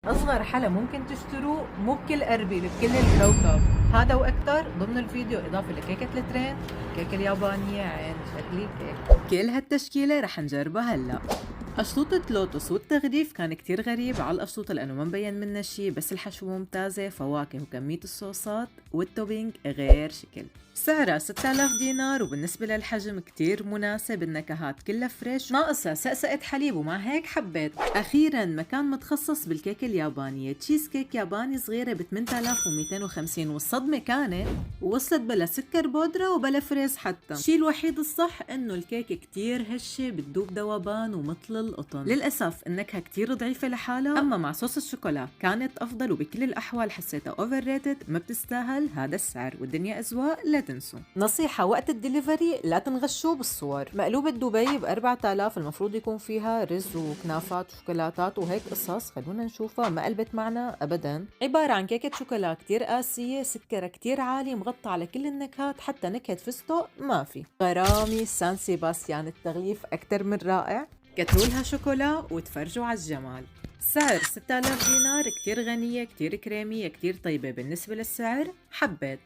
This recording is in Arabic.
أصغر حلا ممكن تشتروه مو بكل أربيل بكل الكوكب. هذا وأكتر ضمن الفيديو، إضافة لكيكة الترند، الكيكة اليابانية عين شكل الكيك. كل هالتشكيلة رح نجربها هلا. أشطوطة لوتوس، والتغليف كان كتير غريب على الأشطوطة لأنه ما مبين منها شي، بس الحشو ممتازة، فواكه وكمية الصوصات والتوبينج غير شكل. سعرها 6000 دينار، وبالنسبة للحجم كتير مناسب، النكهات كلها فريش، ناقصها سقسقة حليب، ومع هيك حبيت. أخيرا مكان متخصص بالكيك اليابانية، تشيز كيك ياباني صغيرة ب 8250، والصدمة كانت وصلت بلا سكر بودرة وبلا فريز حتى. الشي الوحيد الصح انه الكيك كتير هشة، بتدوب ذوبان ومثل القطن. للأسف النكهة كتير ضعيفة لحالها، أما مع صوص الشوكولا كانت أفضل، وبكل الأحوال حسيتها اوفر ريتد، ما بتستاهل هذا السعر، والدنيا أذواق لا تنسوا. نصيحة وقت الدليفري لا تنغشوا بالصور. مقلوبة دبي ب 4000 المفروض يكون فيها رز وكنافات وشوكولاتات وهيك قصص، خلونا نشوفها، ما قلبت معنا أبدا. عبارة عن كيكة شوكولا كتير قاسية، سكرها كتير عالي، مغطى على كل النكهات، حتى نكهة فستق ما في. غرامي سان سيباستيان، التغليف أكتر من رائع، كترولها شوكولا وتفرجوا على الجمال. سعر 6000 دينار، كتير غنية، كتير كريمية، كتير طيبة بالنسبة للسعر، حبيت.